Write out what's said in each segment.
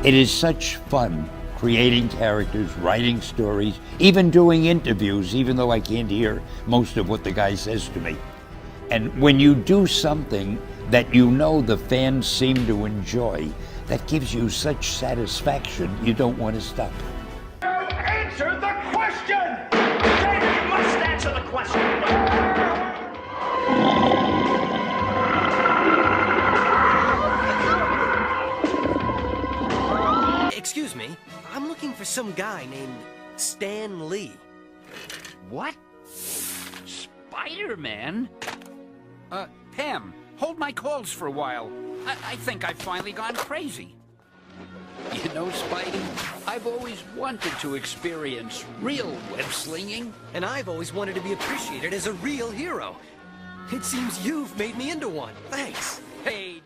It is such fun creating characters, writing stories, even doing interviews, even though I can't hear most of what the guy says to me. And when you do something that you know the fans seem to enjoy, that gives you such satisfaction, you don't want to stop. Answer the question! David, you must answer the question! Excuse me, I'm looking for some guy named Stan Lee. What? Spider-Man? Pam, hold my calls for a while. I think I've finally gone crazy. You know, Spidey, I've always wanted to experience real web-slinging. And I've always wanted to be appreciated as a real hero. It seems you've made me into one. Thanks. Hey.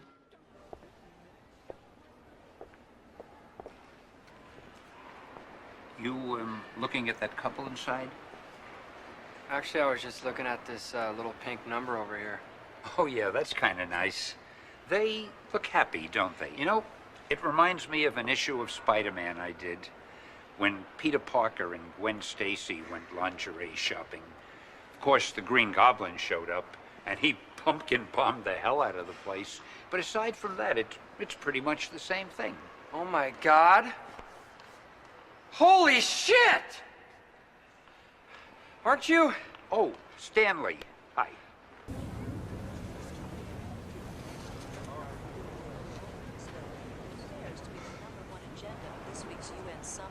You, looking at that couple inside? Actually, I was just looking at this little pink number over here. Oh, yeah, that's kind of nice. They look happy, don't they? You know, it reminds me of an issue of Spider-Man I did when Peter Parker and Gwen Stacy went lingerie shopping. Of course, the Green Goblin showed up, and he pumpkin bombed the hell out of the place. But aside from that, it's pretty much the same thing. Oh my God! Holy shit! Aren't you? Oh, Stanley. Hi. This week's UN summit.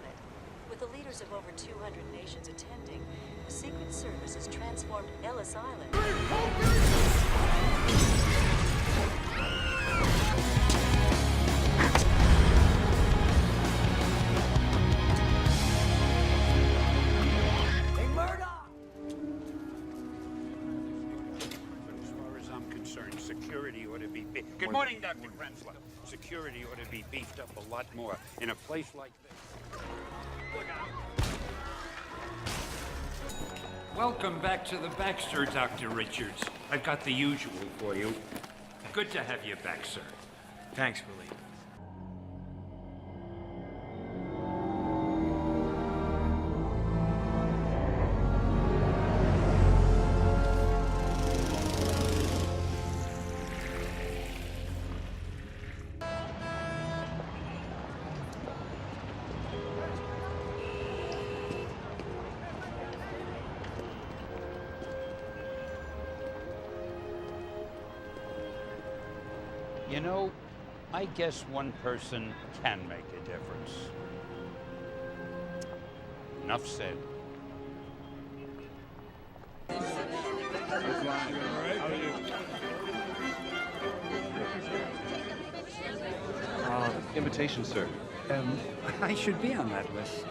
With the leaders of over 200 nations attending, the Secret Service has transformed Ellis Island. As far as I'm concerned, security ought to be Good morning, Dr. Krensler. Security ought to be beefed up a lot more in a place like this. Welcome back to the Baxter, Dr. Richards. I've got the usual for you. Good to have you back, sir. Thanks, Willie. You know, I guess one person can make a difference. Enough said. Invitation, sir. I should be on that list.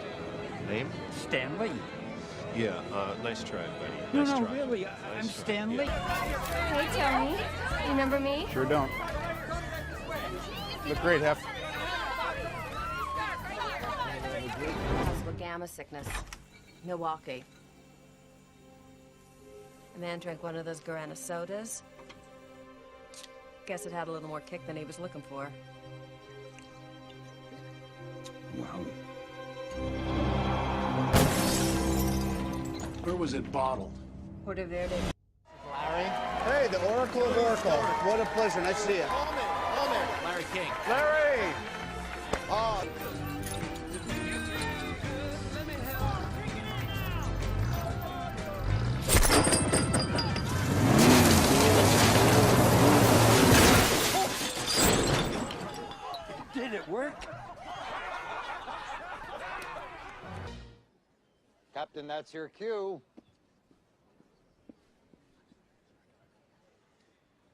Name? Stanley. Yeah, nice try, buddy. No, Nice no, try. really, Nice I'm try. Stanley. Hey, Tony. Remember me? Sure don't. Look great, Hef. Possible gamma sickness. Milwaukee. A man drank one of those Guarana sodas. Guess it had a little more kick than he was looking for. Wow. Where was it bottled? Puerto Verde. Larry. Hey, the Oracle of Oracle. What a pleasure. Nice to see you. Larry King. Larry! Oh. Did it work? Captain, that's your cue.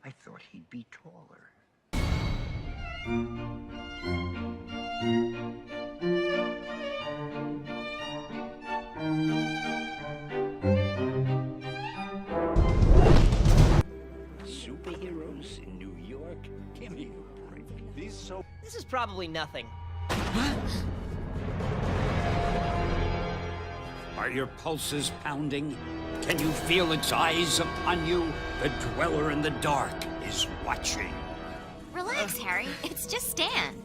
I thought he'd be taller. Superheroes in New York? Give me a break. This is probably nothing. Are your pulses pounding? Can you feel its eyes upon you? The dweller in the dark is watching. Relax, Harry. It's just Stan.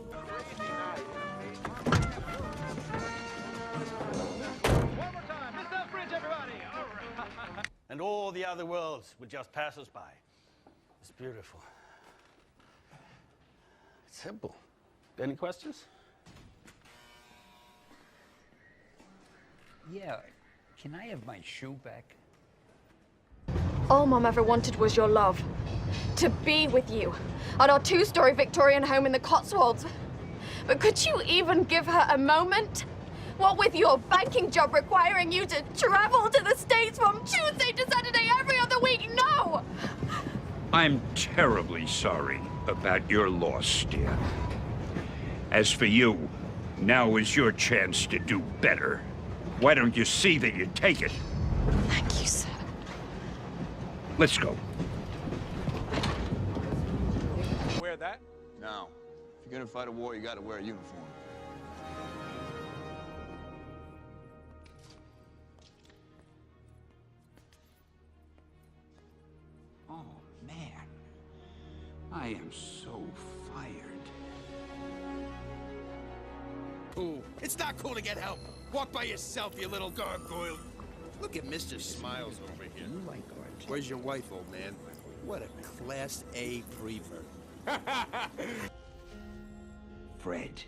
and all the other worlds would just pass us by. It's beautiful. It's simple. Any questions? Yeah, can I have my shoe back? All Mom ever wanted was your love. To be with you on our two-story Victorian home in the Cotswolds. But could you even give her a moment? What with your banking job requiring you to travel to the States from Tuesday to Saturday every other week? No! I'm terribly sorry about your loss, dear. As for you, now is your chance to do better. Why don't you see that you take it? Thank you, sir. Let's go. Wear that? No. If you're gonna fight a war, you gotta wear a uniform. Oh, man. I am so fired. Ooh, it's not cool to get help. Walk by yourself, you little gargoyle. Look at Mr. Smiles over here. You like art? Where's your wife, old man? What a Class A prevert. Fred.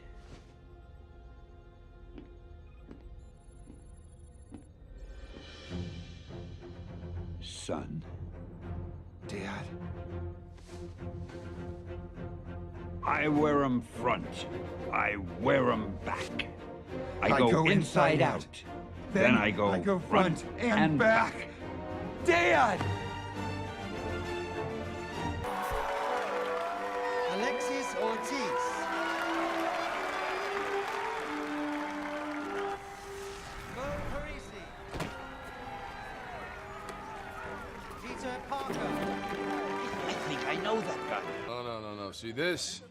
Son. Dad. I wear 'em front. I wear 'em back. I go inside out. Then I go front and back. Dad! Alexis Ortiz. Mo Parisi. Peter Parker. I think I know that guy. No. See, this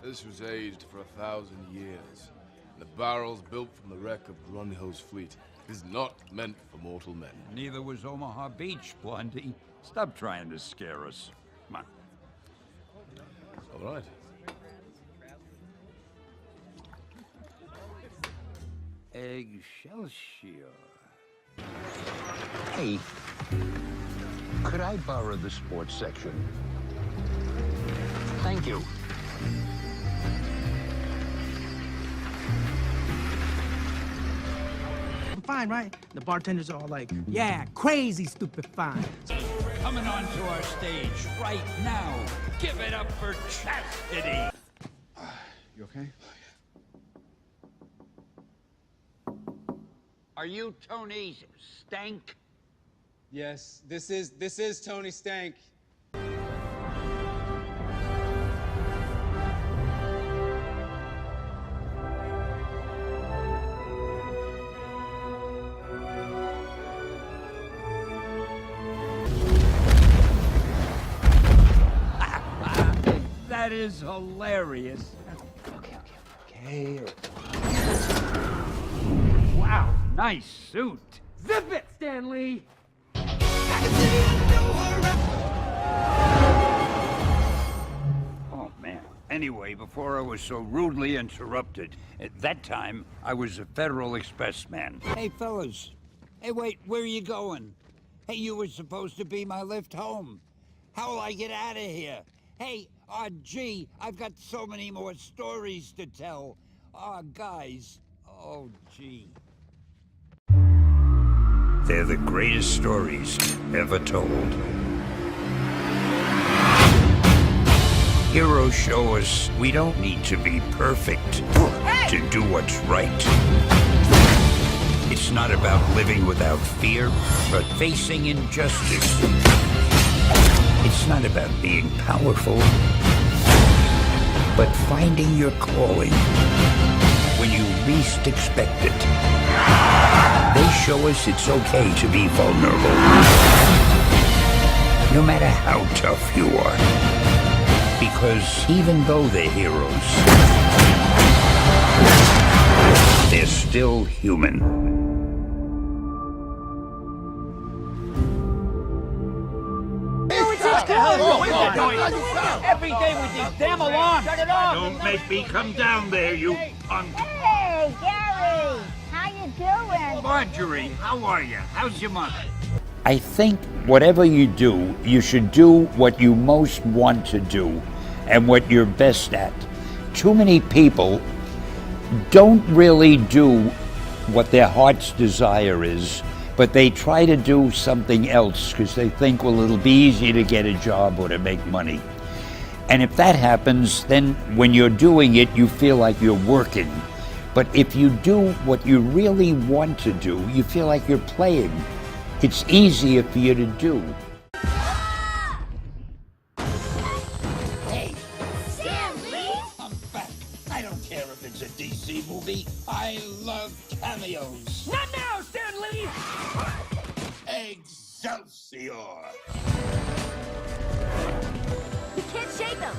was aged for 1,000 years. And the barrels built from the wreck of Grunhill's fleet is not meant for mortal men. Neither was Omaha Beach, Blondie. Stop trying to scare us. Come on. All right. Excelsior. Hey, could I borrow the sports section? Thank you. Fine, right? The bartenders are all like, yeah, crazy stupid fine. Coming onto our stage right now. Give it up for Chastity. You okay? Are you Tony Stank? Yes, this is Tony Stank. That is hilarious. Okay. Wow, nice suit. Zip it, Stanley! Oh, man. Anyway, before I was so rudely interrupted, at that time, I was a Federal Expressman. Hey, fellas. Hey, wait, where are you going? Hey, you were supposed to be my lift home. How'll I get out of here? Hey, gee, I've got so many more stories to tell. Guys. Oh, gee. They're the greatest stories ever told. Heroes show us we don't need to be perfect to do what's right. It's not about living without fear, but facing injustice. It's not about being powerful, but finding your calling when you least expect it. They show us it's okay to be vulnerable, no matter how tough you are. Because even though they're heroes, they're still human. Every day with these damn alarms! Shut it off! Don't make me come down there, you punk! Hey, Gary! How you doing? Marjorie, how are you? How's your mother? I think whatever you do, you should do what you most want to do and what you're best at. Too many people don't really do what their heart's desire is, but they try to do something else because they think, well, it'll be easy to get a job or to make money. And if that happens, then when you're doing it, you feel like you're working. But if you do what you really want to do, you feel like you're playing. It's easier for you to do. Hey! Stanley! I'm back. I don't care if it's a DC movie. I love cameos. Not now, Stanley! Excelsior! We can't shake them.